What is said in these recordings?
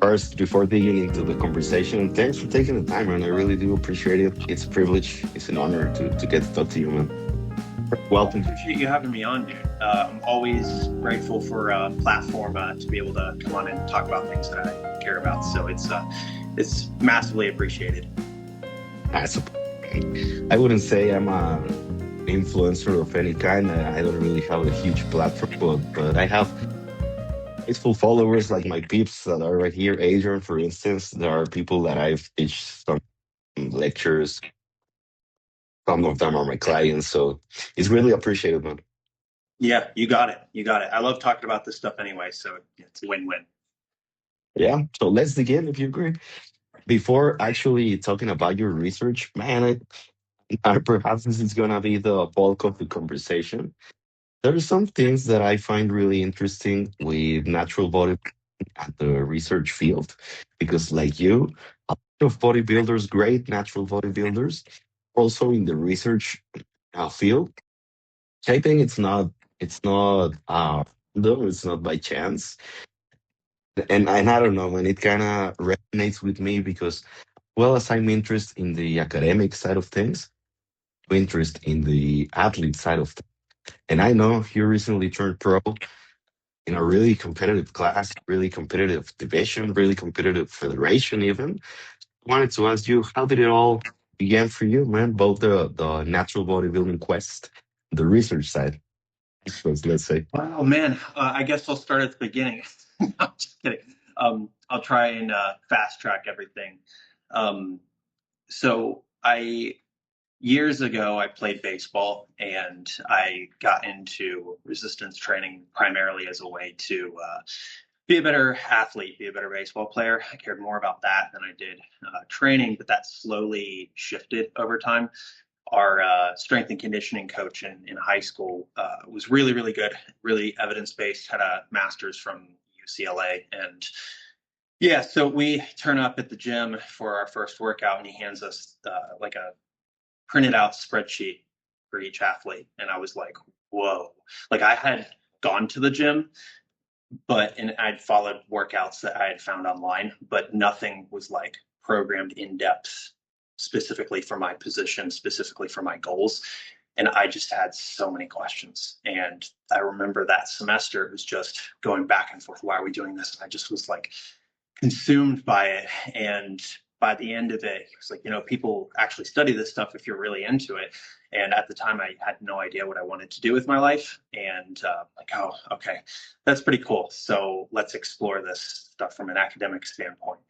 First, before digging into the conversation, thanks for taking the time, man. I really do appreciate it. It's a privilege. It's an honor to get to talk to you, man. Well, I Welcome. appreciate you having me on, dude. I'm always grateful for a platform to be able to come on and talk about things that I care about. So it's massively appreciated. I, sup- I wouldn't say I'm a influencer of any kind. I don't really have a huge platform, but I have faithful followers like my peeps that are right here. Adrian, for instance, there are people that I've teach some lectures. Some of them are my clients, so it's really appreciated, man. Yeah, you got it. You got it. I love talking about this stuff anyway, so it's a win-win. Yeah, so let's dig in if you agree. Before actually talking about your research, man, perhaps this is gonna be the bulk of the conversation. There are some things that I find really interesting with natural body at the research field, because like you, a lot of bodybuilders, great natural bodybuilders, also in the research field. I think it's not no, it's not by chance, and I don't know, man, it kind of resonates with me because, well, as I'm interested in the academic side of things, interest in the athlete side of things. And I know you recently turned pro in a really competitive class, really competitive division, really competitive federation, even. I wanted to ask you, how did it all begin for you, man? Both the natural bodybuilding quest, the research side, let's say. Wow, man. I guess I'll start at the beginning. No, I'm just kidding. I'll try and fast track everything. Um, so I Years ago, I played baseball and I got into resistance training primarily as a way to be a better athlete, be a better baseball player. I cared more about that than I did training, but that slowly shifted over time. Our strength and conditioning coach in high school was really, really good, really evidence based, had a master's from UCLA. And yeah, so we turn up at the gym for our first workout and he hands us like a printed out spreadsheet for each athlete. And I was like, whoa. Like I had gone to the gym, and I'd followed workouts that I had found online, but nothing was like programmed in depth specifically for my position, specifically for my goals. And I just had so many questions. And I remember that semester it was just going back and forth. Why are we doing this? And I just was like consumed by it. And by the end of it, he was like, people actually study this stuff if you're really into it. And at the time, I had no idea what I wanted to do with my life. And like, oh, okay, that's pretty cool. So let's explore this stuff from an academic standpoint.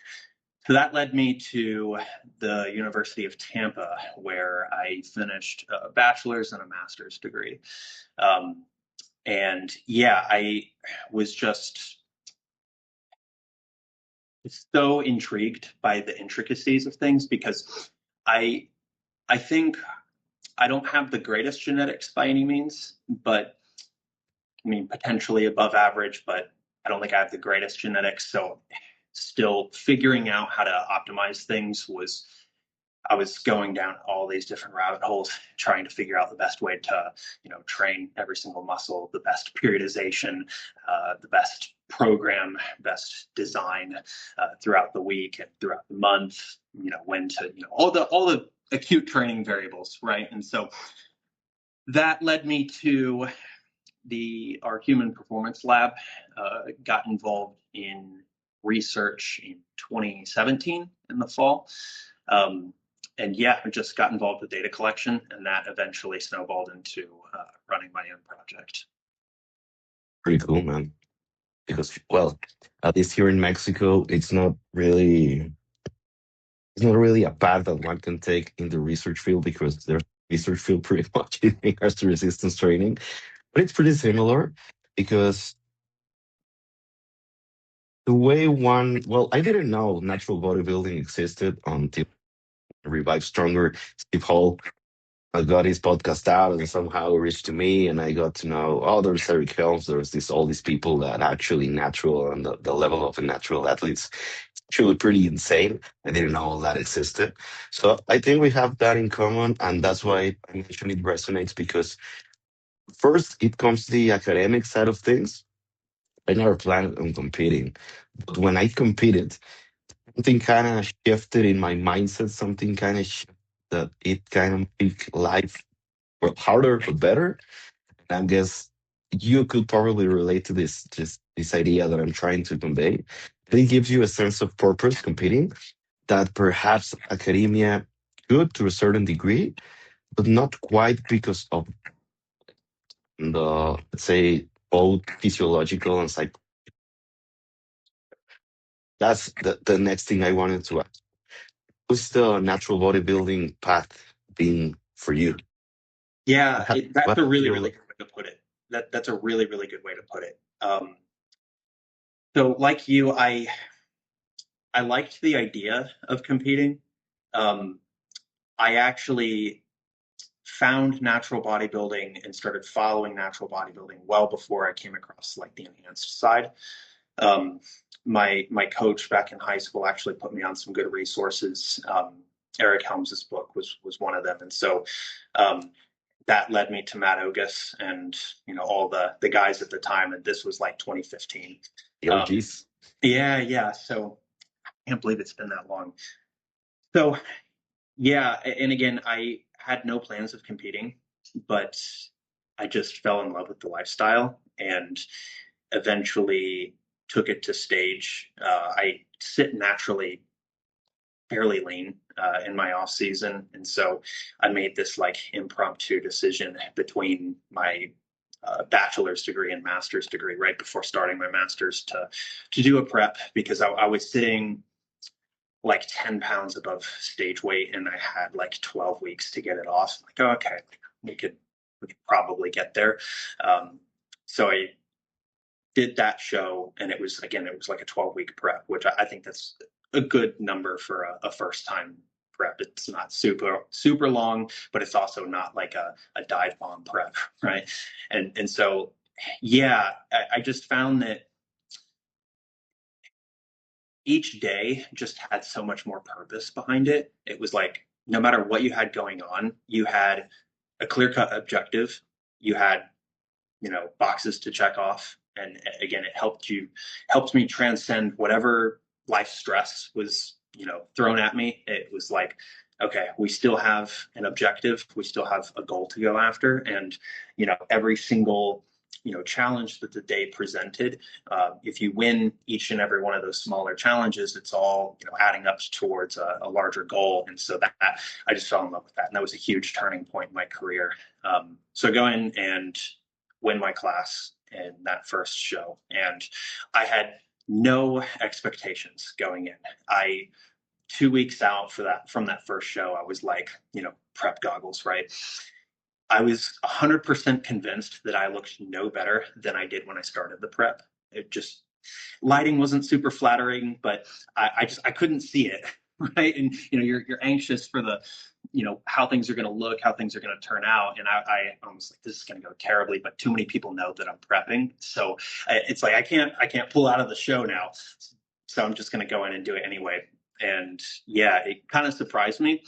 So that led me to the University of Tampa, where I finished a bachelor's and a master's degree. Um, and yeah, I was just so intrigued by the intricacies of things because I I think I don't have the greatest genetics by any means, but I mean potentially above average, but I don't think I have the greatest genetics. So still figuring out how to optimize things was I was going down all these different rabbit holes, trying to figure out the best way to, train every single muscle, the best periodization, the best program, best design throughout the week and throughout the month. When to, all the acute training variables, right? And so that led me to our human performance lab. Got involved in research in 2017 in the fall. Um, and yeah, I just got involved with data collection, and that eventually snowballed into running my own project. Pretty cool, man. Because, well, at least here in Mexico, it's not really a path that one can take in the research field because there's research field pretty much in regards to resistance training. But it's pretty similar because the way one, well, I didn't know natural bodybuilding existed until Revive Stronger. Steve Hall got his podcast out and somehow reached to me, and I got to know, oh, there's Eric Helms, there's all these people that actually natural and the level of a natural athletes. It's actually pretty insane. I didn't know all that existed. So I think we have that in common, and that's why I mentioned it resonates because first it comes the academic side of things. I never planned on competing, But when I competed, something kind of shifted in my mindset. Something kind of that it kind of make life harder but better. And I guess you could probably relate to this, just this idea that I'm trying to convey. It gives you a sense of purpose competing that perhaps academia could to a certain degree, but not quite because of the, let's say, both physiological and psych. That's the next thing I wanted to ask. What's the natural bodybuilding path been for you? Yeah, that's What a have really, you, really good way to put it. That's a really, really good way to put it. So like you, I liked the idea of competing. Um, I actually found natural bodybuilding and started following natural bodybuilding well before I came across like the enhanced side. Um, my coach back in high school actually put me on some good resources. Eric Helms's book was one of them, and so um, that led me to Matt Ogus and all the guys at the time. And this was like 2015. the Um, OGs? yeah. So I can't believe it's been that long. So yeah, and again, I had no plans of competing, but I just fell in love with the lifestyle and eventually took it to stage. I sit naturally fairly lean in my off season, and so I made this like impromptu decision between my bachelor's degree and master's degree right before starting my master's to do a prep because I was sitting like 10 pounds above stage weight and I had like 12 weeks to get it off. Like, oh, okay, we could probably get there. Um, so I did that show and it was like a 12-week prep, which I think that's a good number for a first time prep. It's not super long, but it's also not like a dive bomb prep, right? And so yeah, I just found that each day just had so much more purpose behind it. It was like no matter what you had going on, you had a clear cut objective. You had, boxes to check off. And again, helped me transcend whatever life stress was, thrown at me. It was like, okay, we still have an objective. We still have a goal to go after. And, every single, challenge that the day presented, if you win each and every one of those smaller challenges, it's all adding up towards a larger goal. And so that I just fell in love with that, and that was a huge turning point in my career. So go in and win my class in that first show, and I had no expectations going in. I 2 weeks out from that first show, I was like, prep goggles, right? I was 100% convinced that I looked no better than I did when I started the prep. It just lighting wasn't super flattering, but I couldn't see it, right? And you're anxious for the how things are going to look, how things are going to turn out, and I was like, this is going to go terribly. But too many people know that I'm prepping, so it's like I can't pull out of the show now, so I'm just going to go in and do it anyway. And yeah, it kind of surprised me.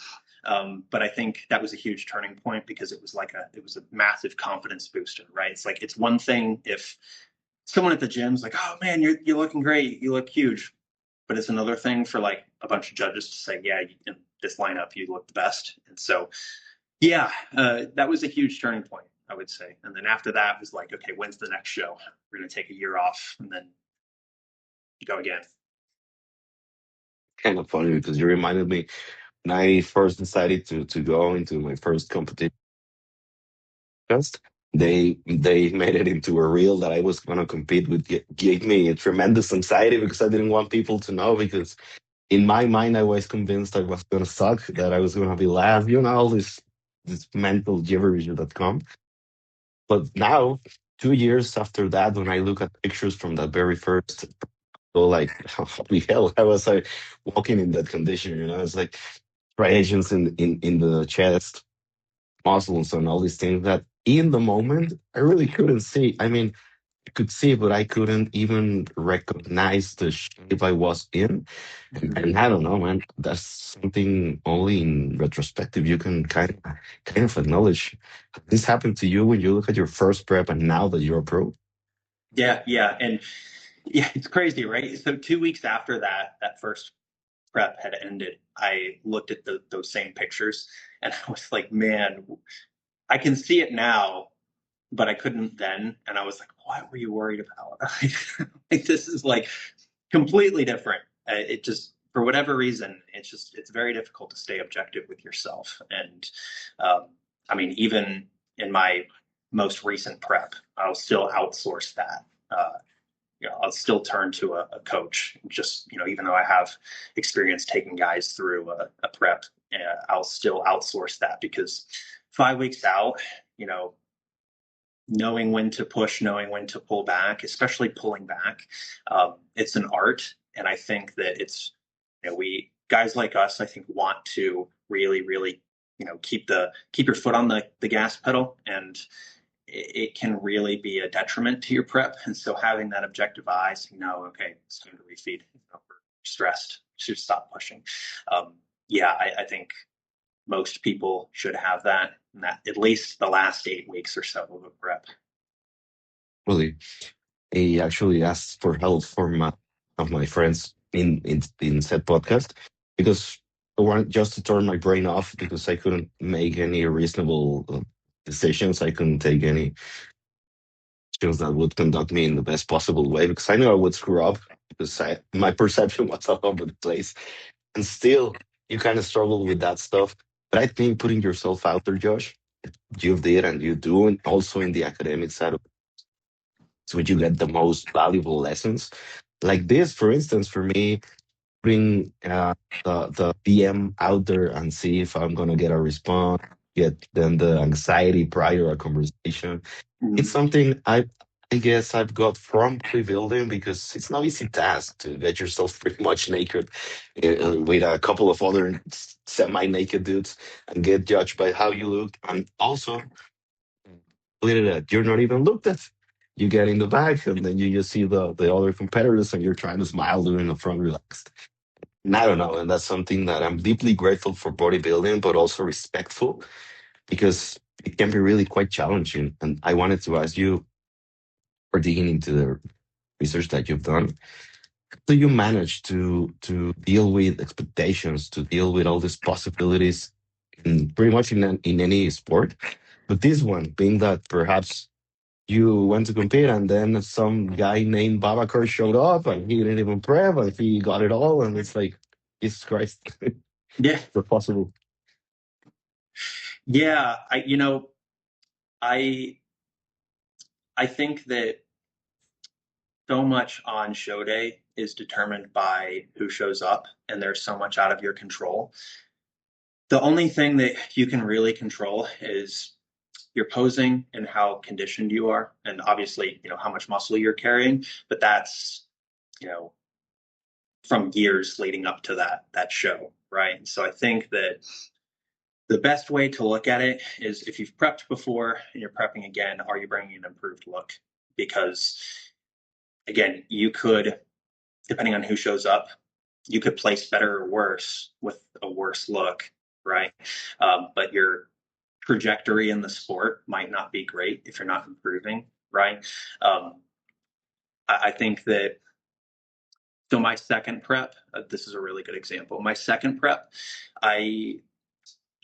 But I think that was a huge turning point because it was a massive confidence booster, right? It's like it's one thing if someone at the gym's like, "Oh man, you're looking great, you look huge," but it's another thing for like a bunch of judges to say, "Yeah, in this lineup, you look the best." And so, yeah, that was a huge turning point, I would say. And then after that was like, okay, when's the next show? We're gonna take a year off and then go again. Kind of funny because you reminded me when I first decided to go into my first competition. They made it into a reel that I was going to compete with. Gave me a tremendous anxiety because I didn't want people to know, because in my mind I was convinced I was going to suck, that I was going to be last, all this mental gibberish that comes. But now, 2 years after that, when I look at pictures from that very first, so like, holy hell, how was I walking in that condition? It's like striations in the chest, muscles, and all these things that in the moment I really couldn't see. I mean, I could see, but I couldn't even recognize the shape I was in. And I don't know, man. That's something only in retrospective you can kind of acknowledge. This happened to you when you look at your first prep and now that you're a pro. Yeah, and Yeah, it's crazy, right? So 2 weeks after that first prep had ended, I looked at those same pictures and I was like, man, I can see it now, but I couldn't then. And I was like, what were you worried about? Like, this is like completely different. It just, for whatever reason, it's very difficult to stay objective with yourself. And um, I mean, even in my most recent prep, I'll still outsource that. I'll still turn to a coach. Just even though I have experience taking guys through a prep, I'll still outsource that because 5 weeks out, you know, knowing when to push, knowing when to pull back, especially pulling back, it's an art. And I think that we guys like us, I think, want to really, really, keep your foot on the gas pedal, and it can really be a detriment to your prep. And so having that objective eye, saying, no, okay, it's time to refeed. We're stressed, should stop pushing. Yeah, I think most people should have that at least the last 8 weeks or so of a prep. Really, I actually asked for help from of my friends in said podcast because I wanted just to turn my brain off because I couldn't make any reasonable decisions. I couldn't take any actions that would conduct me in the best possible way because I knew I would screw up because my perception was all over the place. And still, you kind of struggle with that stuff. But I think putting yourself out there, Josh, you did and you do, and also in the academic side of it, is where you get the most valuable lessons. Like this, for instance, for me, bring the PM out there and see if I'm gonna get a response. Get then the anxiety prior a conversation. It's Mhm. something I guess I've got from bodybuilding because it's no easy task to get yourself pretty much naked with a couple of other semi-naked dudes and get judged by how you look. And also, believe it or not, you're not even looked at. You get in the back and then you just see the other competitors and you're trying to smile doing the front relaxed. And I don't know, and that's something that I'm deeply grateful for bodybuilding, but also respectful because it can be really quite challenging. And I wanted to ask you, for digging into the research that you've done, do you manage to deal with expectations, to deal with all these possibilities in pretty much in any sport? But this one being that perhaps you went to compete and then some guy named Babakar showed up and he didn't even prep and he got it all and it's like, Jesus Christ, Yeah, it's possible. yeah. I I think that so much on show day is determined by who shows up, and there's so much out of your control. The only thing that you can really control is your posing and how conditioned you are, and obviously, how much muscle you're carrying. But that's, you know, from years leading up to that show, right? So I think that the best way to look at it is if you've prepped before and you're prepping again, are you bringing an improved look? Because again, you could, depending on who shows up, you could place better or worse with a worse look, right? But your trajectory in the sport might not be great if you're not improving, right? Um, I think that, so my second prep, this is a really good example. My second prep, I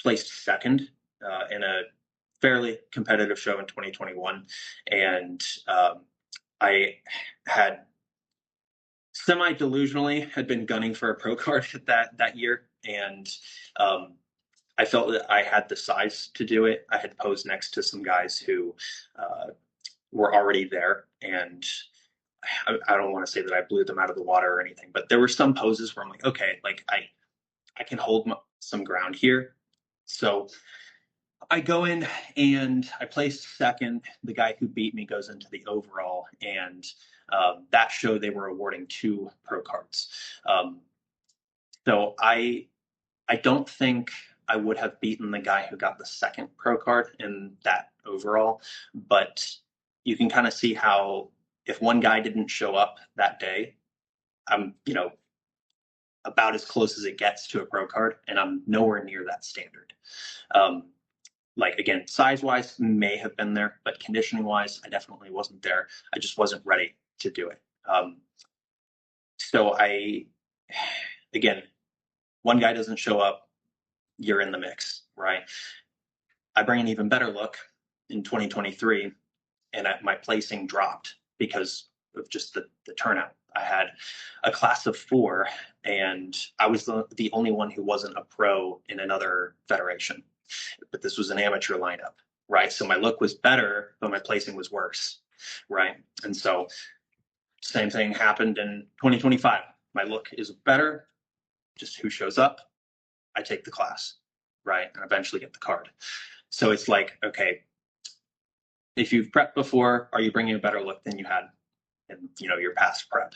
placed second in a fairly competitive show in 2021. And I had semi delusionally had been gunning for a pro card that year. And um, I felt that I had the size to do it. I had posed next to some guys who were already there. And I don't want to say that I blew them out of the water or anything, but there were some poses where I'm like, okay, like I can hold some ground here. So I go in and I place second. The guy who beat me goes into the overall, and that show they were awarding 2 pro cards. Um, so I don't think I would have beaten the guy who got the second pro card in that overall, but you can kind of see how if one guy didn't show up that day, I'm about as close as it gets to a pro card, and I'm nowhere near that standard. Um, like again, size wise may have been there, but conditioning wise, I definitely wasn't there. I just wasn't ready to do it. So again, one guy doesn't show up, you're in the mix, right? I bring an even better look in 2023, and my placing dropped because of just the turnout. I had a class of 4, and I was the only one who wasn't a pro in another federation. But this was an amateur lineup, right? So my look was better, but my placing was worse, right? And so same thing happened in 2025. My look is better, just who shows up, I take the class, right? And eventually get the card. So it's like, okay, if you've prepped before, are you bringing a better look than you had in your past prep?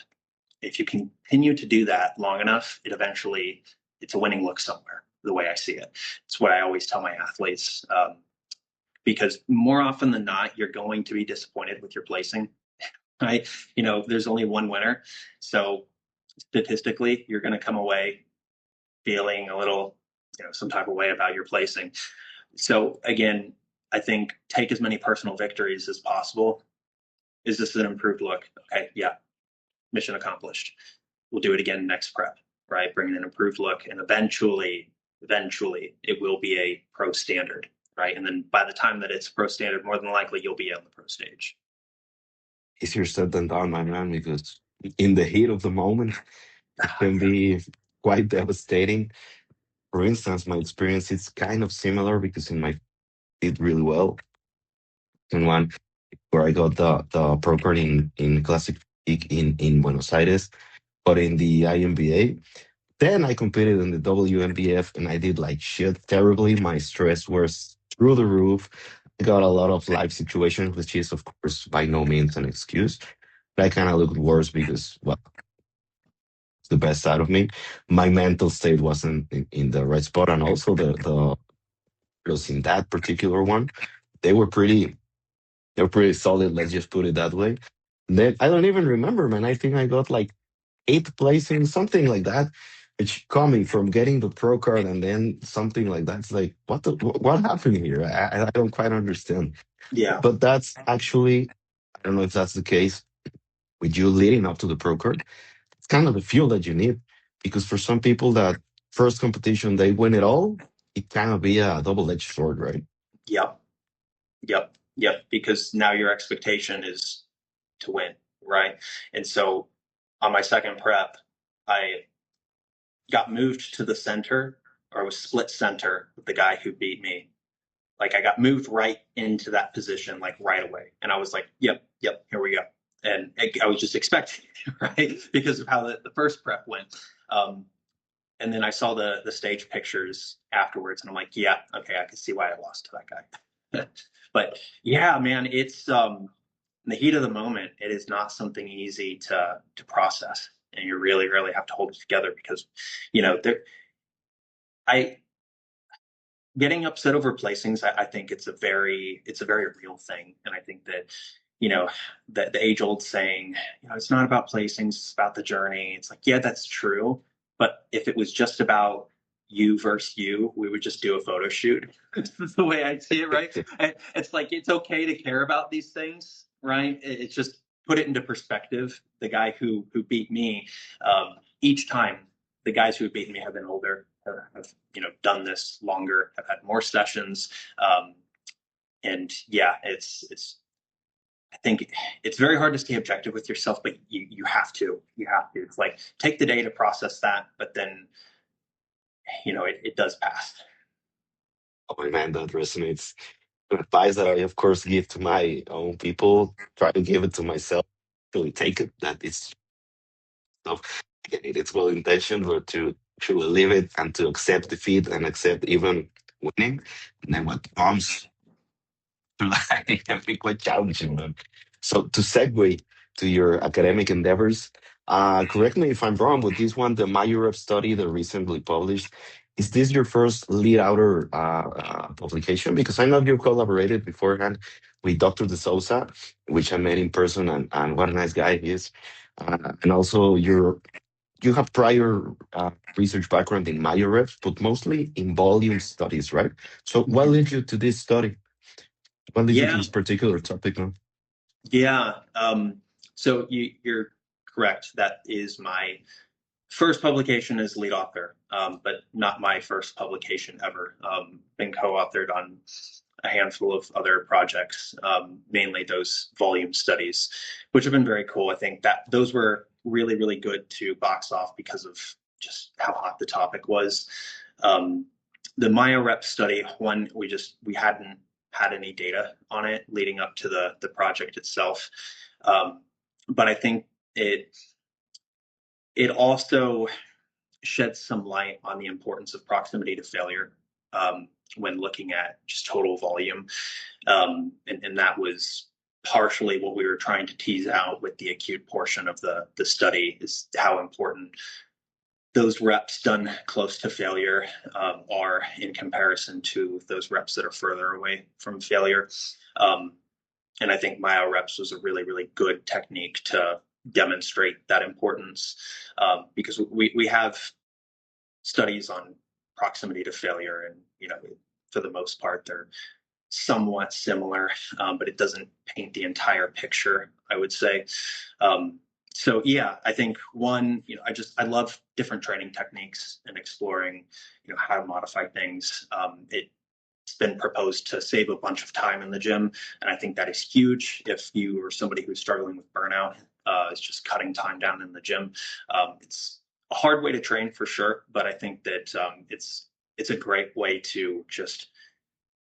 If you continue to do that long enough, it's a winning look somewhere. The way I see it, it's what I always tell my athletes. Because more often than not, you're going to be disappointed with your placing. Right? There's only one winner, so statistically, you're going to come away feeling a little, some type of way about your placing. So again, I think take as many personal victories as possible. Is this an improved look? Okay, yeah, mission accomplished. We'll do it again next prep, right? Bring an improved look, and eventually, it will be a pro standard, right? And then by the time that it's pro standard, more than likely you'll be on the pro stage. Easier said than done, my man, because in the heat of the moment, it can be quite devastating. For instance, my experience is kind of similar because in my did really well in one where I got the pro card in Classic in Buenos Aires, but in the IMBA. Then I competed in the WNBF and I did like shit terribly. My stress was through the roof. I got a lot of life situations, which is, of course, by no means an excuse. But I kind of looked worse because, well, it's the best side of me. My mental state wasn't in the right spot. And also the girls in that particular one, they were pretty, they were pretty solid. Let's just put it that way. Then I don't even remember, man. I think I got like eighth placing, something like that. Which coming from getting the pro card and then something like that, it's like what happened here? I don't quite understand. Yeah, But that's actually I don't know if that's the case with you leading up to the pro card. It's kind of the fuel that you need because for some people that first competition they win it all, it kind of be a double-edged sword, right? yep, yep. Because now your expectation is to win, right? And so on my second prep, I got moved to the center, or I was split center with the guy who beat me. Like I got moved right into that position, like right away. And I was like, yep, here we go. And I was just expecting it, right? Because of how the first prep went. And then I saw the stage pictures afterwards, and I'm like, yeah, okay, I can see why I lost to that guy. But yeah, man, it's in the heat of the moment, it is not something easy to process, and you really have to hold it together because, there. I getting upset over placings. I think it's a very real thing, and I think that the age old saying, it's not about placings, it's about the journey. It's like, yeah, that's true, but if it was just about you versus you, we would just do a photo shoot. That's the way I see it, right? It's like it's okay to care about these things, right? It's just put it into perspective. The guy who beat me, each time the guys who have beaten me have been older, have done this longer, have had more sessions, and yeah, it's I think it's very hard to stay objective with yourself, but you have to. You have to. It's like take the day to process that, but then it does pass. Oh my man, that resonates. The advice that I of course give to my own people, try to give it to myself. Really take it that it's stuff. Again, it's well intentioned, but to truly live it and to accept defeat and accept even winning. And then what comes to that it can be quite challenging, man. So to segue to your academic endeavors, correct me if I'm wrong, but this one, the Myo-Reps study that recently published, is this your first lead outer publication? Because I know you collaborated beforehand with Dr. De Souza, which I met in person, and what a nice guy he is. And also, you have prior research background in Myo-Reps, but mostly in volume studies, right? So, what led you to this study? What led you to Yeah, this particular topic, man? yeah. So you're correct. That is my first publication as lead author, but not my first publication ever. Been co-authored on a handful of other projects, mainly those volume studies, which have been very cool. I think that those were really, really good to box off because of just how hot the topic was. Um, the Myo-Reps study, one, we hadn't had any data on it leading up to the project itself. But I think it also sheds some light on the importance of proximity to failure when looking at just total volume. And that was partially what we were trying to tease out with the acute portion of the study, is how important those reps done close to failure are in comparison to those reps that are further away from failure. And I think Myo-Reps was a really, really good technique to demonstrate that importance, because we have studies on proximity to failure, and for the most part they're somewhat similar, but it doesn't paint the entire picture, I would say. So yeah, I think one, I love different training techniques and exploring, how to modify things. It's been proposed to save a bunch of time in the gym, and I think that is huge. If you are somebody who's struggling with burnout, it's just cutting time down in the gym. It's a hard way to train for sure, but I think that it's a great way to just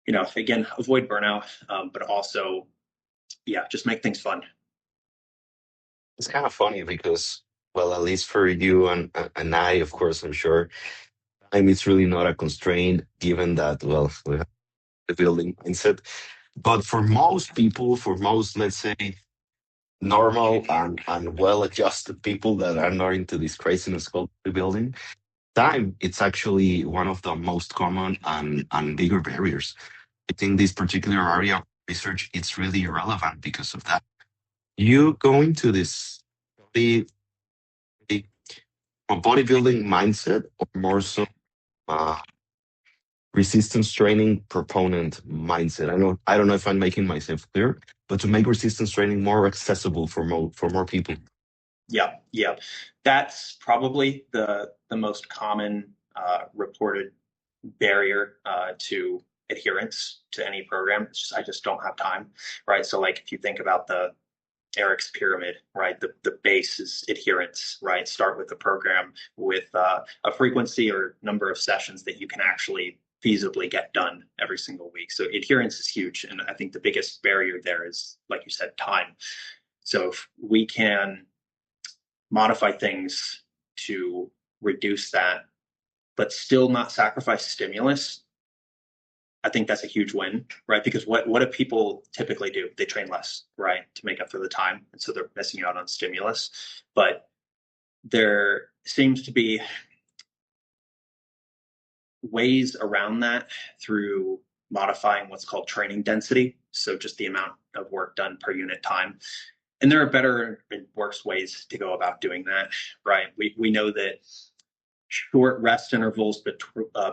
again avoid burnout, but also just make things fun. It's kind of funny because, well, at least for you and I, of course, I'm sure time is really not a constraint, given that, well, we have the building mindset. But for most people, for most, let's say, normal and well adjusted people that are not into this craziness called building, time, it's actually one of the most common and bigger barriers. I think this particular area of research, it's really relevant because of that. You go into this the, the a bodybuilding mindset, or more so uh, resistance training proponent mindset. I don't know if I'm making myself clear, but to make resistance training more accessible for more people. Yeah, that's probably the most common reported barrier to adherence to any program. I just don't have time, right? So like if you think about the Eric's pyramid, right? The base is adherence, right? Start with a program with a frequency or number of sessions that you can actually feasibly get done every single week. So adherence is huge, and I think the biggest barrier there is, like you said, time. So if we can modify things to reduce that, but still not sacrifice stimulus, I think that's a huge win, right? Because what do people typically do? They train less, right, to make up for the time, and so they're missing out on stimulus. But there seems to be ways around that through modifying what's called training density, so just the amount of work done per unit time. And there are better and worse ways to go about doing that, right? We know that short rest intervals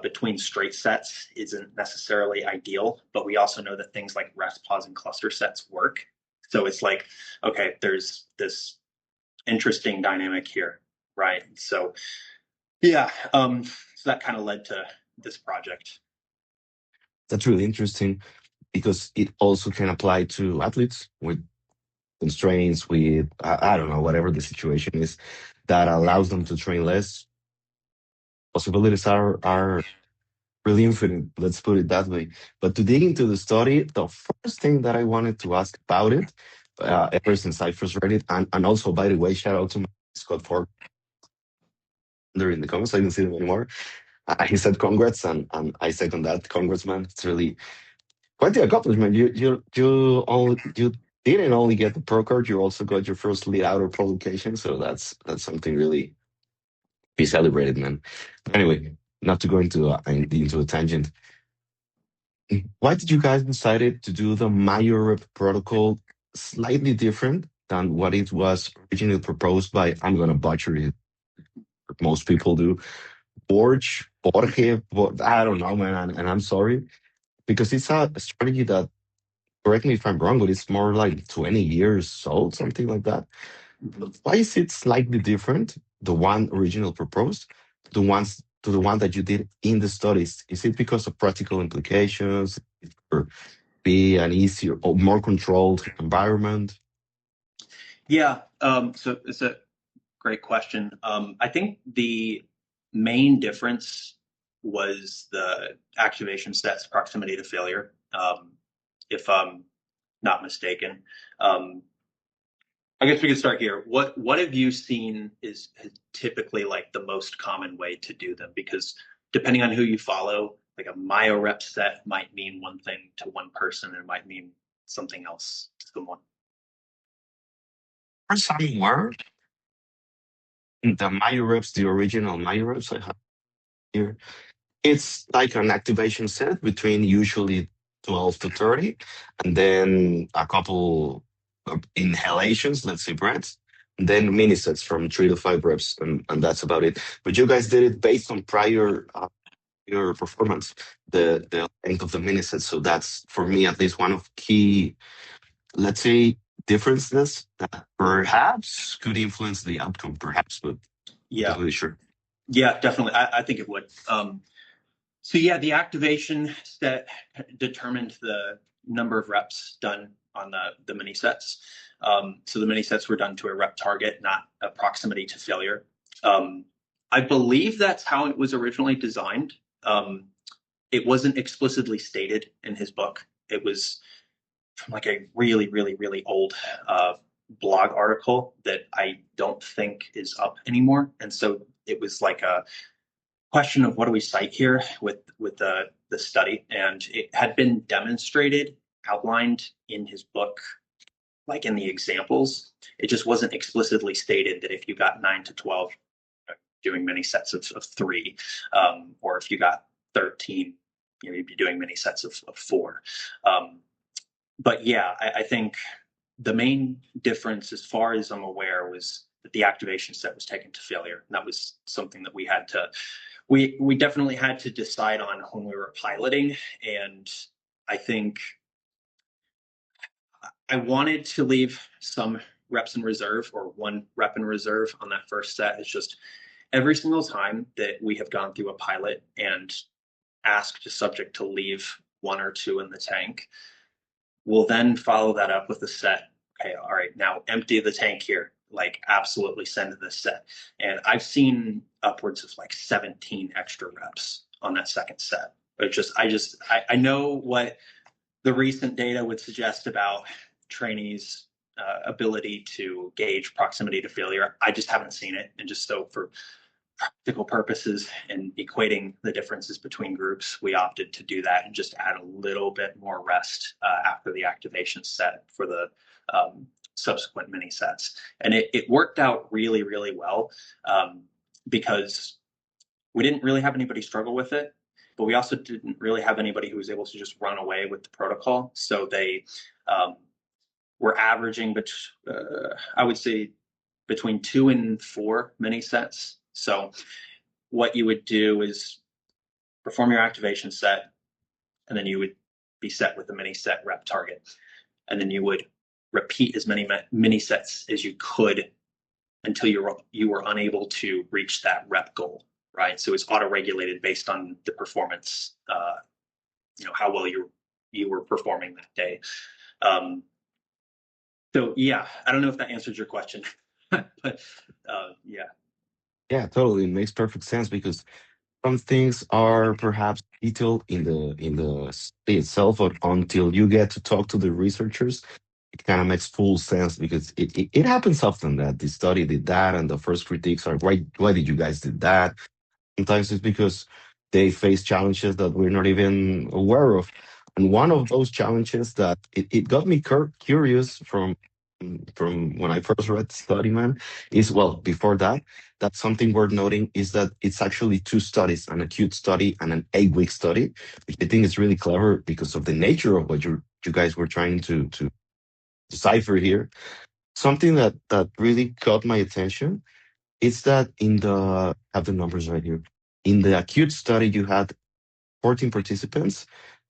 between straight sets isn't necessarily ideal, but we also know that things like rest, pause, and cluster sets work. So it's like, okay, there's this interesting dynamic here, right? So yeah, so that kind of led to this project. That's really interesting because it also can apply to athletes with constraints, with I don't know, whatever the situation is, that allows them to train less. Possibilities are really infinite. Let's put it that way. But to dig into the study, the first thing that I wanted to ask about it, ever since I first read it, and also by the way, shout out to Scott Ford there in the comments. I didn't see him anymore. He said congrats, and I second that. Congrats, man. It's really quite the accomplishment. You didn't only get the pro card, you also got your first lead outer publication. So that's something really be celebrated, man. But anyway, not to go into a tangent. Why did you guys decided to do the Mayor protocol slightly different than what it was originally proposed by? I'm gonna butcher it. Most people do. I don't know, man, and I'm sorry because it's a strategy that, correct me if I'm wrong, but it's more like 20 years old, something like that. Mhm. Why is it slightly different, the one original proposed, to the one that you did in the studies? Is it because of practical implications, or be an easier or more controlled environment? Yeah, so it's a great question. I think the main difference was the activation sets proximity to failure, if I'm not mistaken. Um, I guess we could start here. What have you seen is typically like the most common way to do them? Because depending on who you follow, like a Myo-Rep set might mean one thing to one person and might mean something else to someone. For some were the Myo-Reps, the original Myo-Reps I have here. It's like an activation set between usually 12 to 30, and then a couple of inhalations, let's say breaths, and then mini sets from 3 to 5 reps, and that's about it. But you guys did it based on prior your performance, the length of the mini set. So that's for me at least one of key, let's say, differences that perhaps could influence the outcome, perhaps, but not Yeah, really sure. yeah, definitely. I think it would. So yeah, the activation set determined the number of reps done on the mini sets. So the mini sets were done to a rep target, not a proximity to failure. Um, I believe that's how it was originally designed. Um, it wasn't explicitly stated in his book. It was from like a really, really, really old blog article that I don't think is up anymore. And so it was like a question of what do we cite here with the study, and it had been demonstrated, outlined in his book, like in the examples. It just wasn't explicitly stated that if you got 9 to 12, doing many sets of three, or if you got 13, you'd be doing many sets of four. Um, but yeah, I think the main difference, as far as I'm aware, was that the activation set was taken to failure. And that was something that we definitely had to decide on when we were piloting. And I think I wanted to leave some reps in reserve, or 1 rep in reserve on that first set. It's just every single time that we have gone through a pilot and asked a subject to leave 1 or 2 in the tank, we'll then follow that up with a set. Okay, all right, now empty the tank here. Like, absolutely send this set. And I've seen upwards of like 17 extra reps on that second set. But I know what the recent data would suggest about trainees' ability to gauge proximity to failure. I just haven't seen it. And just so for practical purposes and equating the differences between groups, we opted to do that and just add a little bit more rest after the activation set for the subsequent mini sets. And it worked out really, really well, because we didn't really have anybody struggle with it, but we also didn't really have anybody who was able to just run away with the protocol. So they um, were averaging, I would say, between 2 and 4 mini sets. So what you would do is perform your activation set, and then you would be set with a mini set rep target. And then you would repeat as many mini sets as you could until you were unable to reach that rep goal, right? So it's auto-regulated based on the performance, how well you were performing that day. Um, so yeah, I don't know if that answers your question, but yeah. Yeah, totally. It makes perfect sense because some things are perhaps detailed in the study itself, but until you get to talk to the researchers, it kind of makes full sense because it happens often that the study did that, and the first critiques are why did you guys did that? Sometimes it's because they face challenges that we're not even aware of. And one of those challenges that it got me curious from when I first read the study, man, is well, before that, that's something worth noting is that it's actually 2 studies, an acute study and an 8-week study, which I think is really clever because of the nature of what you guys were trying to decipher here. Something that really caught my attention is that in the I have the numbers right here. In the acute study, you had 14 participants,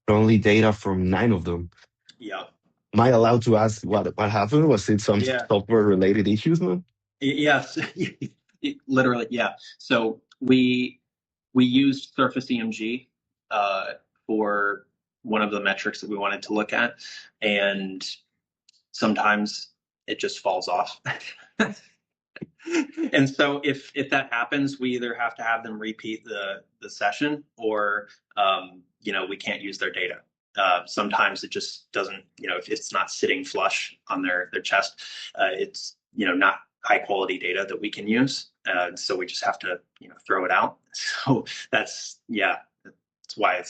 but only data from 9 of them. Yeah. Am I allowed to ask what happened? Was it some Yeah. software related issues, man? Yes. Literally, yeah. So we used Surface EMG for one of the metrics that we wanted to look at, and sometimes it just falls off. And so if that happens, we either have to have them repeat the session, or we can't use their data. Sometimes it just doesn't, if it's not sitting flush on their chest, it's not high quality data that we can use. So we just have to throw it out. So that's that's why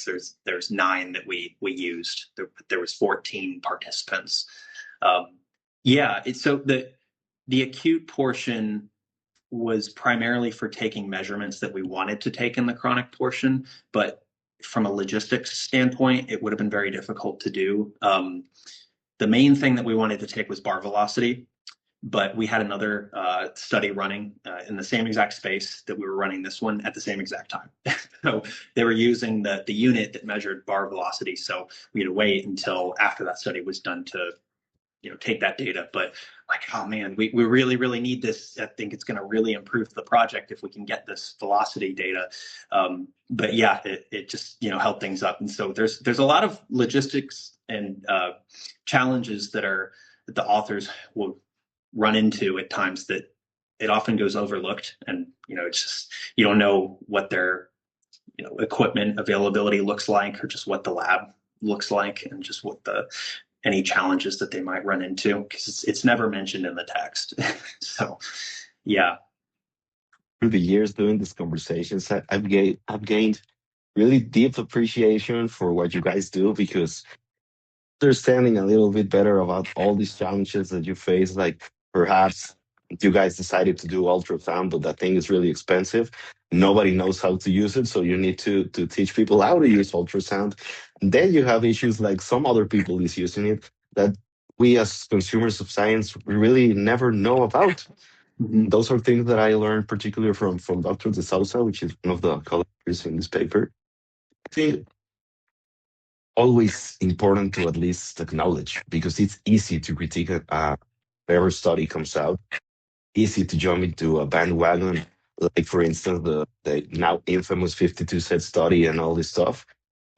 there's 9 that we used. There was 14 participants. So the acute portion was primarily for taking measurements that we wanted to take in the chronic portion, but from a logistics standpoint, it would have been very difficult to do. The main thing that we wanted to take was bar velocity, but we had another study running in the same exact space that we were running this one at the same exact time. So they were using the unit that measured bar velocity. So we had to wait until after that study was done to take that data. But like, oh man, we really, really need this. I think it's going to really improve the project if we can get this velocity data. But yeah, it just, held things up. And so there's a lot of logistics and challenges that the authors will run into at times, that it often goes overlooked. And, it's just, you don't know what their, equipment availability looks like, or just what the lab looks like, and just what any challenges that they might run into, because it's never mentioned in the text. So, yeah. Through the years doing these conversations, I've gained really deep appreciation for what you guys do, because understanding a little bit better about all these challenges that you face, like perhaps you guys decided to do ultrasound, but that thing is really expensive. Nobody knows how to use it, so you need to teach people how to use ultrasound. And then you have issues like some other people is using it that we as consumers of science we really never know about. Mm-hmm. Those are things that I learned particularly from Dr. De Souza, which is one of the co-authors in this paper. I think always important to at least acknowledge, because it's easy to critique whatever study comes out, easy to jump into a bandwagon, like for instance the now infamous 52 set study and all this stuff.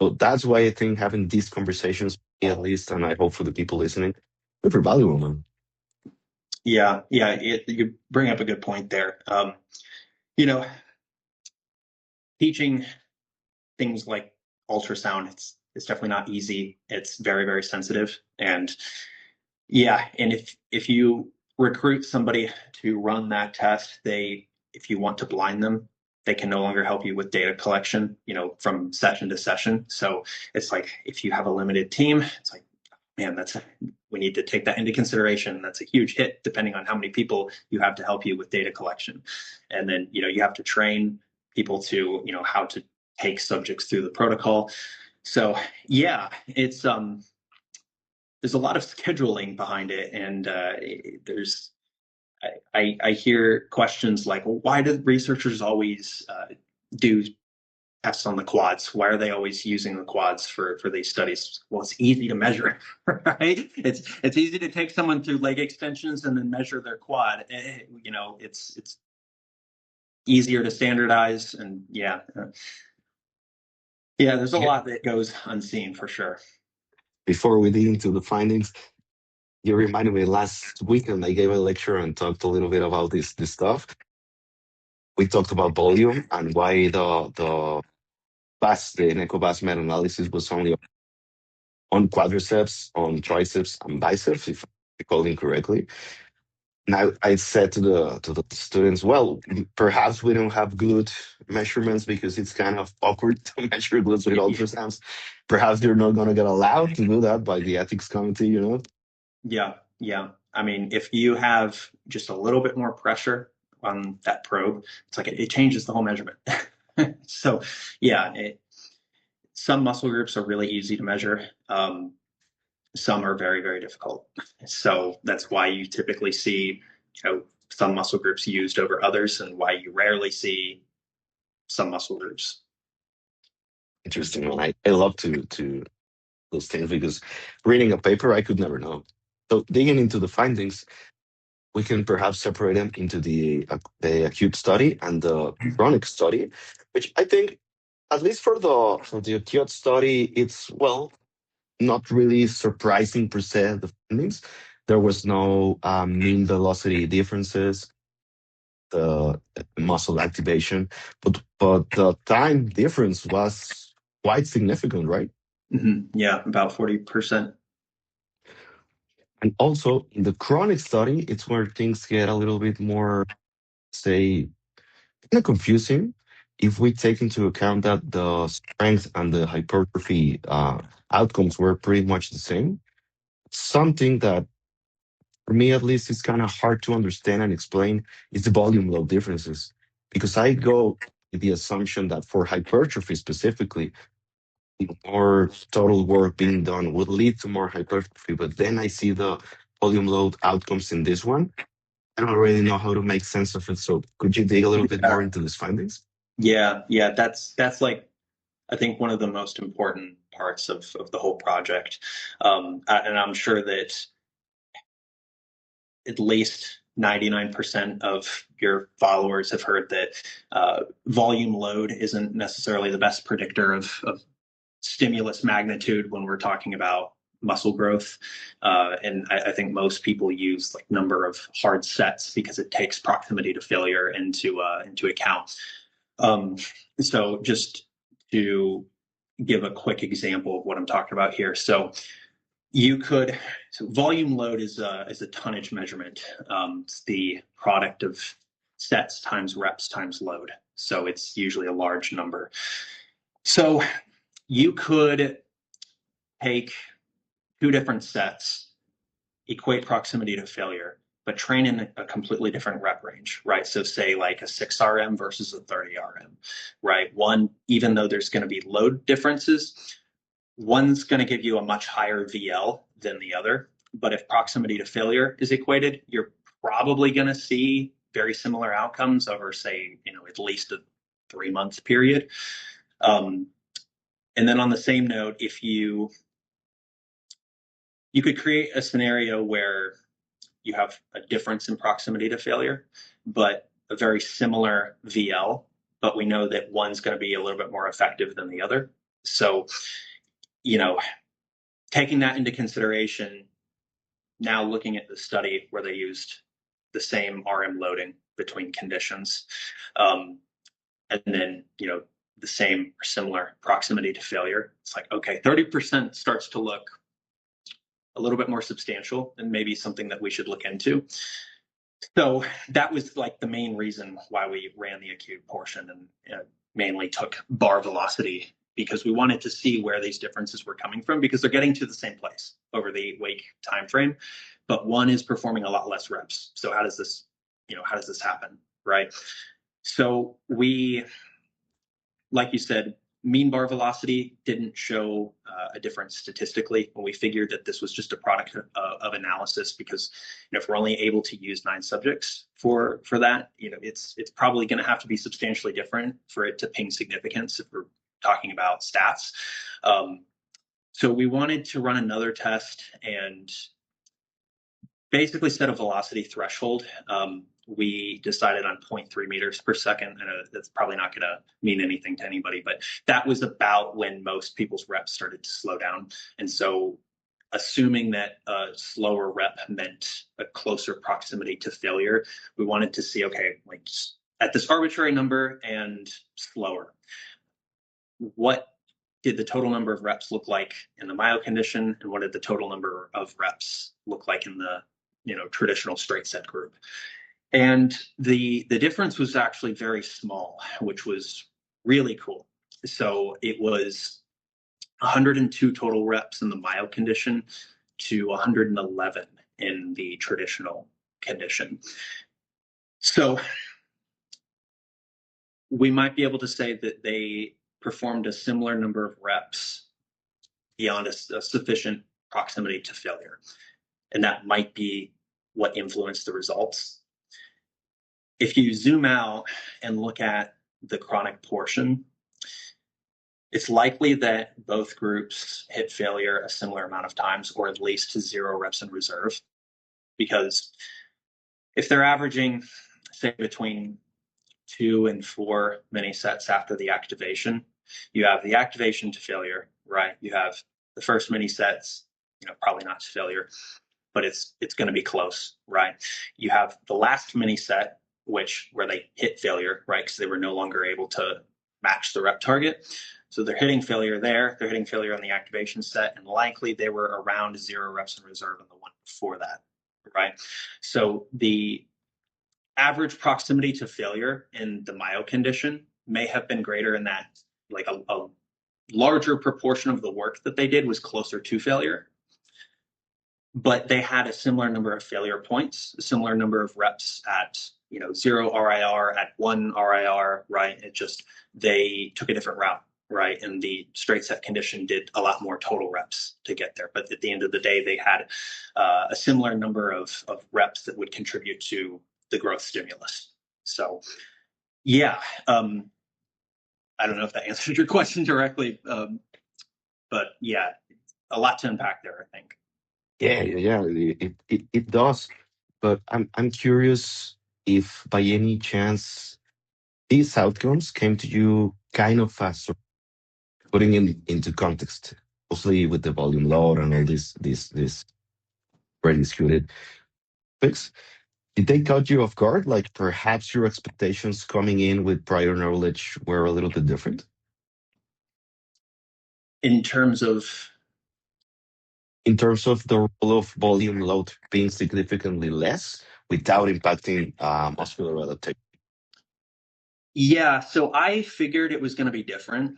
So that's why I think having these conversations, at least, and I hope for the people listening, super valuable, man. Yeah. You bring up a good point there. You know, Teaching things like ultrasound, it's definitely not easy. It's very, very sensitive. And and if you recruit somebody to run that test, if you want to blind them, they can no longer help you with data collection, from session to session. So it's like, if you have a limited team, it's like, man, we need to take that into consideration. That's a huge hit, depending on how many people you have to help you with data collection. And then, you have to train people to, how to take subjects through the protocol. So it's there's a lot of scheduling behind it, and I hear questions like, well, why do researchers always do tests on the quads? Why are they always using the quads for these studies? Well, it's easy to measure, right? It's easy to take someone through leg extensions and then measure their quad. It's easier to standardize, and there's a lot that goes unseen for sure. Before we dig into the findings, you reminded me last weekend I gave a lecture and talked a little bit about this stuff. We talked about volume and why the NECO-BAS meta-analysis was only on quadriceps, on triceps, and biceps, if I recall incorrectly. Now I said to the students, well, perhaps we don't have glute measurements because it's kind of awkward to measure glutes with ultrasounds. Perhaps they're not going to get allowed to do that by the ethics committee. Yeah. I mean, if you have just a little bit more pressure on that probe, it's like it changes the whole measurement. So, some muscle groups are really easy to measure. Some are very, very difficult. So that's why you typically see, some muscle groups used over others, and why you rarely see some muscle groups. Interesting one. I love to those things because reading a paper, I could never know. So digging into the findings, we can perhaps separate them into the acute study and the chronic study, which I think, at least for the acute study, it's well not really surprising per se. The findings, there was no mean velocity differences, the muscle activation, but the time difference was quite significant, right? Yeah, about 40%. And also in the chronic study, it's where things get a little bit more, say, kind of confusing if we take into account that the strength and the hypertrophy outcomes were pretty much the same. Something that, for me at least, is kind of hard to understand and explain is the volume load differences. Because I go with the assumption that for hypertrophy specifically, more total work being done would lead to more hypertrophy. But then I see the volume load outcomes in this one. I don't really know how to make sense of it. So could you dig a little bit more into these findings? Yeah, that's like I think one of the most important parts of the whole project. And I'm sure that at least 99% of your followers have heard that volume load isn't necessarily the best predictor of stimulus magnitude when we're talking about muscle growth. And I think most people use like number of hard sets because it takes proximity to failure into account. Um, so just to give a quick example of what I'm talking about here. So volume load is a tonnage measurement. It's the product of sets times reps times load. So it's usually a large number. So you could take two different sets, equate proximity to failure, but train in a completely different rep range, right? So say like a 6 RM versus a 30 RM, right? One, even though there's going to be load differences, one's going to give you a much higher VL than the other. But if proximity to failure is equated, you're probably going to see very similar outcomes over, say, at least a 3-month period. And then on the same note, if you could create a scenario where you have a difference in proximity to failure, but a very similar VL, but we know that one's going to be a little bit more effective than the other. So, taking that into consideration, now looking at the study where they used the same RM loading between conditions, and then, the same or similar proximity to failure, it's like, okay, 30% starts to look a little bit more substantial and maybe something that we should look into. So that was like the main reason why we ran the acute portion and mainly took bar velocity, because we wanted to see where these differences were coming from, because they're getting to the same place over the 8-week time frame, but one is performing a lot less reps. So how does this happen, right? So we, like you said, mean bar velocity didn't show a difference statistically, and we figured that this was just a product of analysis, because if we're only able to use 9 subjects for that, it's probably going to have to be substantially different for it to ping significance if we're talking about stats. So we wanted to run another test and basically set a velocity threshold. We decided on 0.3 meters per second. And that's probably not going to mean anything to anybody, but that was about when most people's reps started to slow down. And so assuming that a slower rep meant a closer proximity to failure, we wanted to see, okay, like at this arbitrary number and slower, what did the total number of reps look like in the myo condition, and what did the total number of reps look like in the traditional straight set group? And the difference was actually very small, which was really cool. So it was 102 total reps in the myo condition to 111 in the traditional condition. So we might be able to say that they performed a similar number of reps beyond a sufficient proximity to failure. And that might be what influenced the results. If you zoom out and look at the chronic portion, it's likely that both groups hit failure a similar amount of times, or at least 0 reps in reserve. Because if they're averaging, say, between 2 and 4 mini sets after the activation, you have the activation to failure, right? You have the first mini sets, probably not to failure, but it's going to be close, right? You have the last mini set, where they hit failure, right? Because they were no longer able to match the rep target. So they're hitting failure there. They're hitting failure on the activation set, and likely they were around 0 reps in reserve in the one before that, right? So the average proximity to failure in the myo condition may have been greater in that, like a larger proportion of the work that they did was closer to failure, but they had a similar number of failure points, a similar number of reps at 0 RIR, at 1 RIR, right? It just, they took a different route, right? And the straight set condition did a lot more total reps to get there. But at the end of the day, they had a similar number of reps that would contribute to the growth stimulus. So yeah, I don't know if that answered your question directly, but yeah, a lot to unpack there, I think. Yeah, it does. But I'm curious if by any chance these outcomes came to you kind of faster, putting into context, mostly with the volume load and all this very disputed topics. Did they caught you off guard? Like perhaps your expectations coming in with prior knowledge were a little bit different In terms of, in terms of the role of volume load being significantly less without impacting muscular adaptation. yeah, so I figured it was going to be different.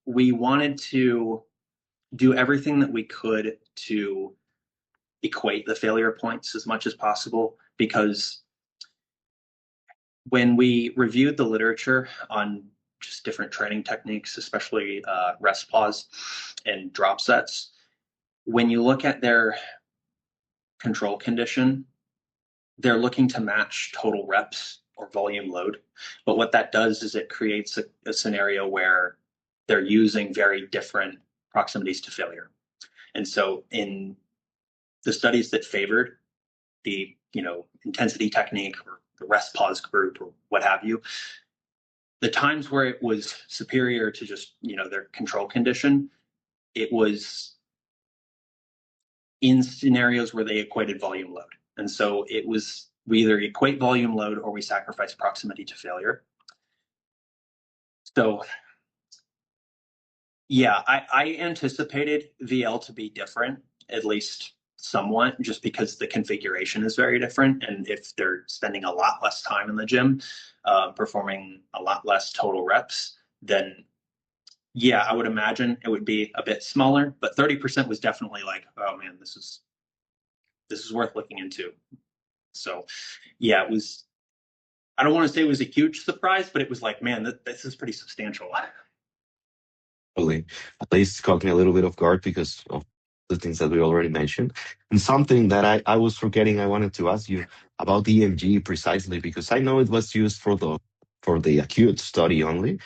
We wanted to do everything that we could to equate the failure points as much as possible, because when we reviewed the literature on just different training techniques, especially rest pause and drop sets, when you look at their control condition, they're looking to match total reps or volume load. But what that does is it creates a scenario where they're using very different proximities to failure. And so in the studies that favored the intensity technique or the rest pause group or what have you, the times where it was superior to just their control condition, it was in scenarios where they equated volume load. And so it was, we either equate volume load or we sacrifice proximity to failure. So yeah, I anticipated VL to be different, at least somewhat, just because the configuration is very different. And if they're spending a lot less time in the gym, performing a lot less total reps, then yeah, I would imagine it would be a bit smaller. But 30% was definitely like, oh man, this is worth looking into. So yeah, it was, I don't want to say it was a huge surprise, but it was like, man, this is pretty substantial. Totally. At least caught me a little bit off guard because of the things that we already mentioned. And something that I was forgetting, I wanted to ask you about the EMG precisely because I know it was used for the acute study only,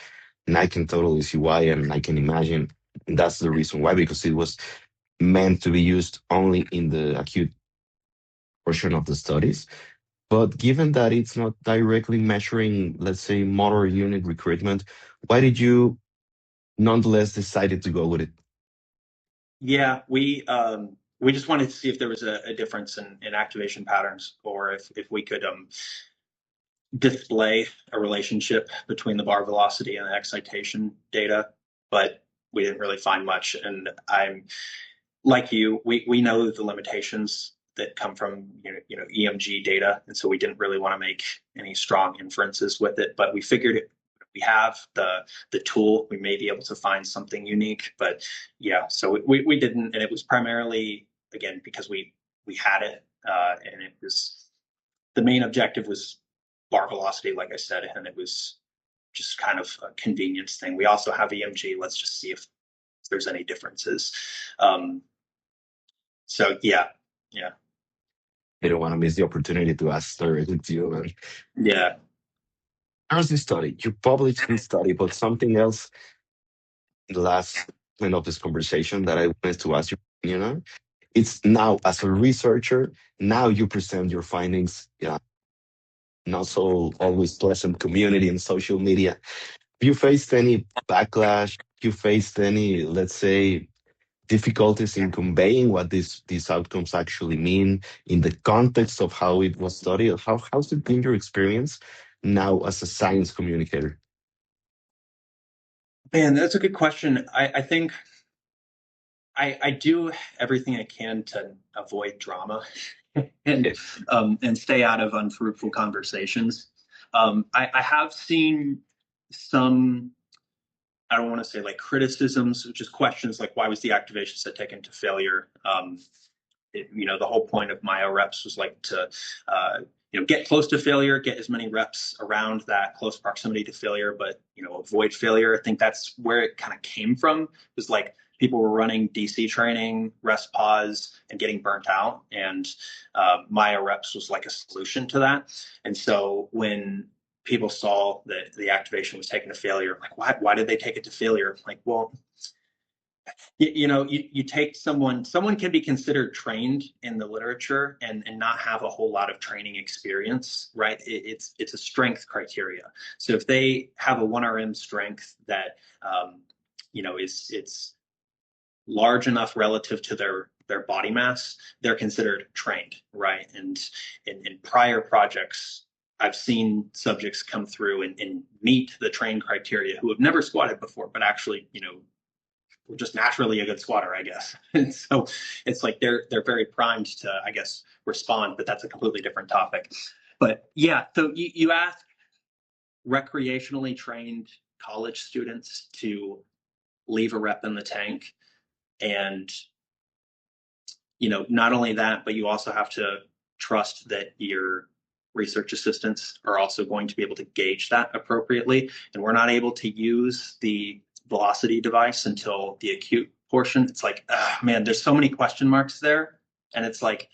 and I can totally see why, and I can imagine that's the reason why, because it was meant to be used only in the acute portion of the studies. But given that it's not directly measuring, let's say, motor unit recruitment, why did you nonetheless decided to go with it? Yeah, we just wanted to see if there was a difference in activation patterns, or if we could display a relationship between the bar velocity and the excitation data, but we didn't really find much. And I'm like you, we know the limitations that come from EMG data, and so we didn't really want to make any strong inferences with it. But we figured we have the tool, we may be able to find something unique. But yeah, so we didn't, and it was primarily again because we had it, and it was, the main objective was bar velocity, like I said, and it was just kind of a convenience thing. We also have EMG. Let's just see if there's any differences. So yeah. I don't want to miss the opportunity to ask directly to you. Man. Yeah. There's this study. You published this study, but something else the last point of this conversation that I wanted to ask you, it's now as a researcher, now you present your findings, yeah, not so always pleasant community and social media. Have you faced any backlash? You faced any, let's say, difficulties in conveying what these outcomes actually mean in the context of how it was studied? How's it been your experience now as a science communicator? Man, that's a good question. I think I do everything I can to avoid drama and Yeah. and stay out of unfruitful conversations. I have seen some, I don't want to say like criticisms, just questions like why was the activation set taken to failure? The whole point of Myo-Reps was like to get close to failure, get as many reps around that close proximity to failure, but avoid failure. I think that's where it kind of came from. It was like people were running DC training, rest pause, and getting burnt out, and Myo-Reps was like a solution to that. And so when people saw that the activation was taken to failure, like why did they take it to failure? Like, well, you take someone can be considered trained in the literature and not have a whole lot of training experience, right? It's a strength criteria. So if they have a 1RM strength that it's large enough relative to their body mass, they're considered trained, right? And in prior projects, I've seen subjects come through and meet the trained criteria who have never squatted before, but actually, we're just naturally a good squatter, I guess. And so it's like they're very primed to, I guess, respond, but that's a completely different topic. But yeah, so you ask recreationally trained college students to leave a rep in the tank, and not only that, but you also have to trust that your research assistants are also going to be able to gauge that appropriately. And we're not able to use the velocity device until the acute portion. It's like, man, there's so many question marks there. And it's like,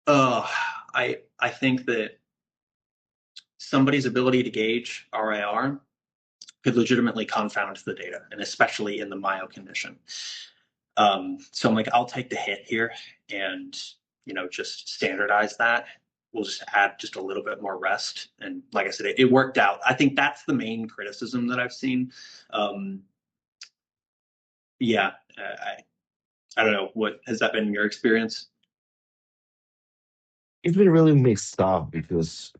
I think that somebody's ability to gauge RIR could legitimately confound the data, and especially in the myo condition. So I'm like, I'll take the hit here and, just standardize that. We'll just add just a little bit more rest. And like I said, it worked out. I think that's the main criticism that I've seen. Um, yeah, I don't know. What has that been your experience? It's been really mixed up because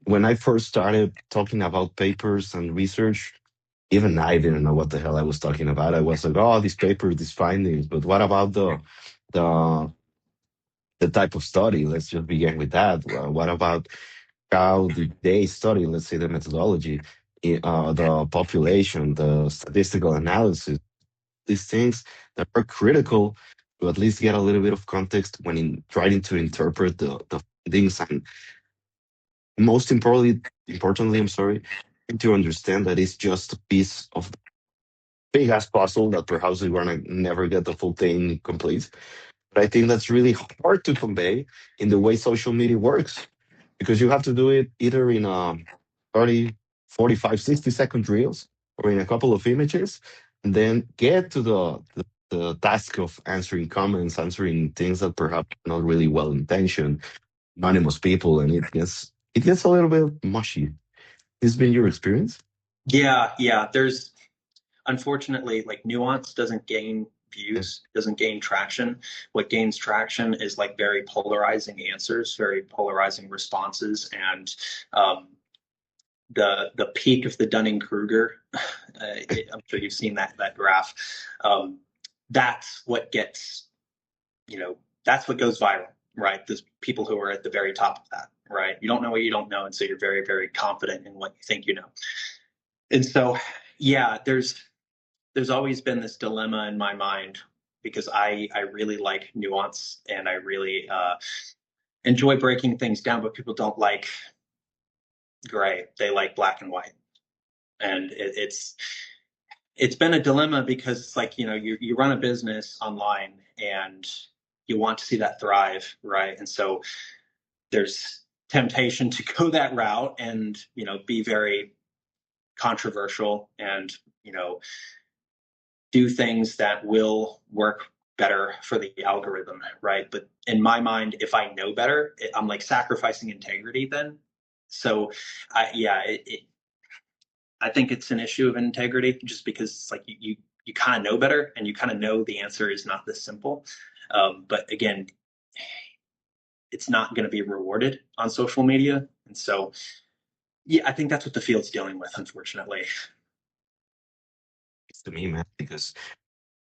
when I first started talking about papers and research, even I didn't know what the hell I was talking about. I was like, oh, these papers, these findings, but what about the the type of study? Let's just begin with that. Well, what about how do they study, let's say, the methodology, the population, the statistical analysis, these things that are critical to at least get a little bit of context when trying to interpret the findings, and most importantly, I'm sorry, to understand that it's just a piece of the big ass puzzle that perhaps we're gonna never get the full thing complete. But I think that's really hard to convey in the way social media works, because you have to do it either in 30, 45, 60-second reels or in a couple of images, and then get to the task of answering comments, answering things that perhaps are not really well intentioned, anonymous people, and it gets a little bit mushy. Has been your experience? Yeah. There's unfortunately, like, nuance doesn't gain Yeah. views, doesn't gain traction. What gains traction is like very polarizing answers, very polarizing responses, and um, the peak of the Dunning-Kruger. I'm sure you've seen that graph. Um, that's what gets, that's what goes viral, right? There's people who are at the very top of that, right? You don't know what you don't know, and so you're very, very confident in what you think you know. And so, yeah, there's always been this dilemma in my mind because I really like nuance and I really enjoy breaking things down, but people don't like gray. They like black and white, and it's been a dilemma because it's like, you run a business online and you want to see that thrive, right? And so there's temptation to go that route and be very controversial and do things that will work better for the algorithm, right? But in my mind, if I know better, I'm like sacrificing integrity then. So, yeah, I think it's an issue of integrity just because it's like you kind of know better and you kind of know the answer is not this simple. But again, it's not going to be rewarded on social media. And so, yeah, I think that's what the field's dealing with, unfortunately. It's to me, man, because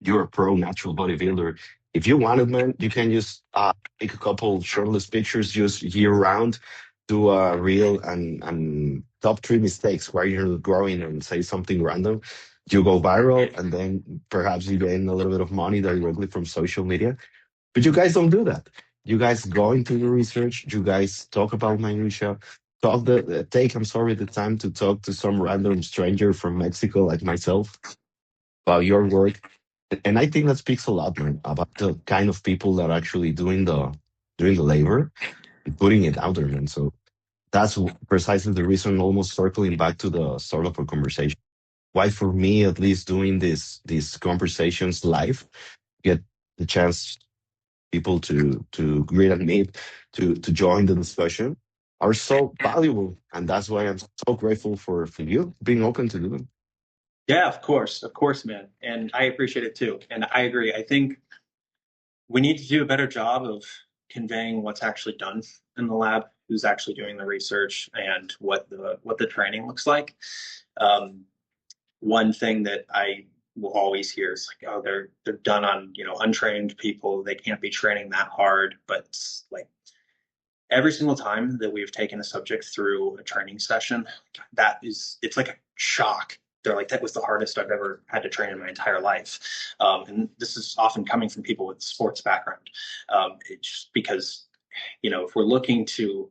you're a pro natural bodybuilder. If you wanted, man, you can just take a couple shirtless pictures just year round, do a reel and top three mistakes where you're growing and say something random. You go viral and then perhaps you gain a little bit of money directly from social media. But you guys don't do that. You guys go into the research. You guys talk about minutia. Take, I'm sorry, the time to talk to some random stranger from Mexico like myself about your work. And I think that speaks a lot, man, about the kind of people that are actually doing the labor and putting it out there, man. So that's precisely the reason, almost circling back to the start of our conversation. Why, for me, at least, doing these conversations live, get the chance people to greet and meet, to join the discussion, are so valuable, and that's why I'm so grateful for you being open to do them. Yeah, of course, man. And I appreciate it too. And I agree. I think we need to do a better job of conveying what's actually done in the lab, who's actually doing the research, and what the training looks like. Um, One thing that I will always hear is like, oh, they're done on untrained people. They can't be training that hard. But like every single time that we've taken a subject through a training session, it's like a shock. They're like, that was the hardest I've ever had to train in my entire life. And this is often coming from people with sports background. It's just because, if we're looking to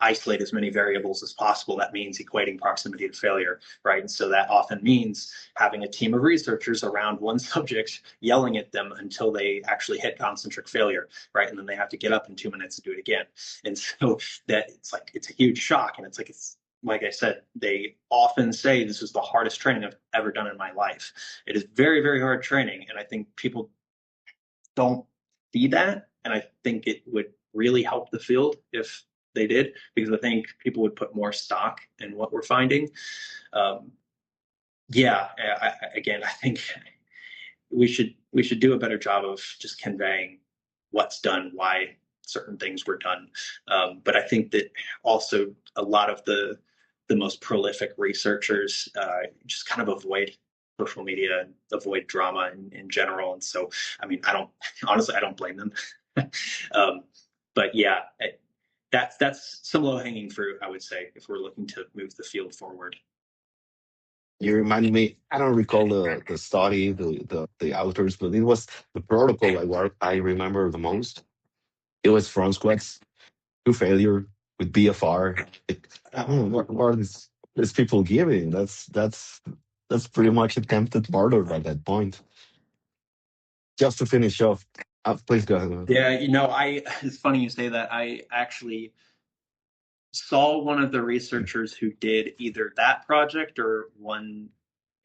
isolate as many variables as possible, that means equating proximity to failure, right? And so that often means having a team of researchers around one subject, yelling at them until they actually hit concentric failure, right? And then they have to get up in 2 minutes and do it again. And so that it's a huge shock. And it's like I said, they often say this is the hardest training I've ever done in my life. It is very, very hard training. And I think people don't see that. And I think it would really help the field if they did, because I think people would put more stock in what we're finding. Um, yeah, again, I think we should do a better job of just conveying what's done, why certain things were done. But I think that also a lot of the most prolific researchers just kind of avoid social media and avoid drama in general. And so, I mean, I don't blame them. um, but yeah, that's some low hanging fruit, I would say, if we're looking to move the field forward. You remind me, I don't recall the study, the authors, but it was the protocol I remember the most. It was front squats to failure with BFR. I don't know, what are these people giving? That's pretty much attempted murder by that point. Just to finish off, please go ahead. Yeah, it's funny you say that. I actually saw one of the researchers who did either that project or one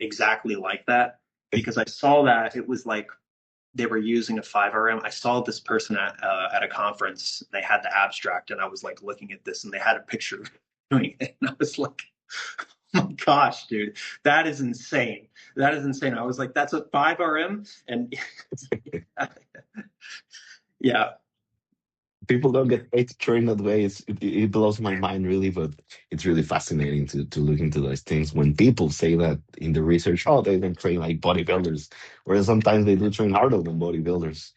exactly like that, because I saw that it was like they were using a 5RM. I saw this person at a conference. They had the abstract, and I was like looking at this, and they had a picture of doing it, and I was like, "Oh my gosh, dude, that is insane! That is insane!" I was like, "That's a 5RM," and yeah, People don't get paid to train that way. It blows my mind really, but it's really fascinating to look into those things. When people say that in the research, oh, they don't train like bodybuilders, whereas sometimes they do train harder than bodybuilders.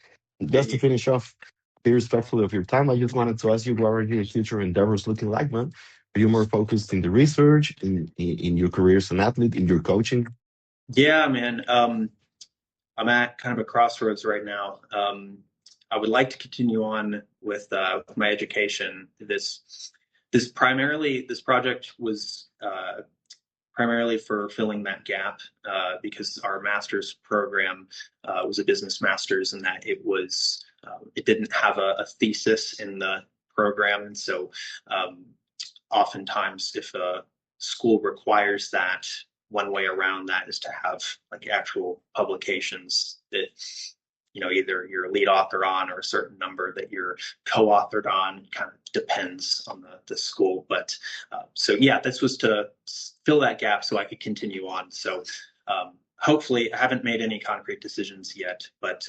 Just to finish off, be respectful of your time. I just wanted to ask you, what are your future endeavors looking like, man? Are you more focused in the research, in your career as an athlete, in your coaching? yeah, man. I'm at kind of a crossroads right now. I would like to continue on with my education. This project was primarily for filling that gap because our master's program was a business master's, and that it didn't have a thesis in the program, and so um, oftentimes if a school requires that, one way around that is to have like actual publications that, you know, either you're a lead author on or a certain number that you're co-authored on. It kind of depends on the school. But so yeah, this was to fill that gap so I could continue on. So hopefully, I haven't made any concrete decisions yet, but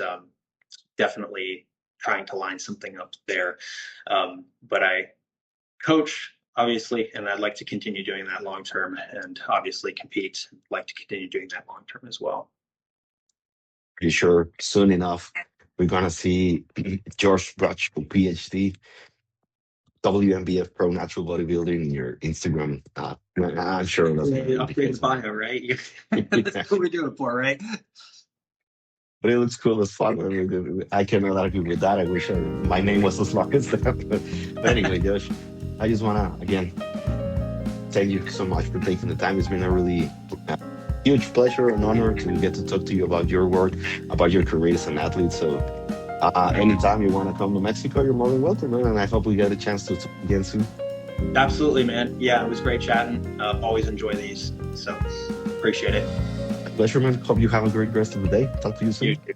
definitely trying to line something up there. But I coach, obviously, and I'd like to continue doing that long term, and obviously compete. I'd like to continue doing that long term as well. Pretty sure soon enough we're gonna see Josh Bradshaw, PhD, WNBF Pro Natural Bodybuilding in your Instagram. I'm sure that's gonna be the Upgrade case. bio, right? That's what we're doing for, right? But it looks cool as fuck. I cannot argue with that. I wish my name was as long as that. But anyway, Josh, I just wanna again thank you so much for taking the time. It's been a really huge pleasure and honor to get to talk to you about your work, about your career as an athlete. So anytime you want to come to Mexico, you're more than welcome, man. And I hope we get a chance to talk again soon. Absolutely, man. Yeah, it was great chatting. Always enjoy these. So appreciate it. Pleasure, man. Hope you have a great rest of the day. Talk to you soon. You too.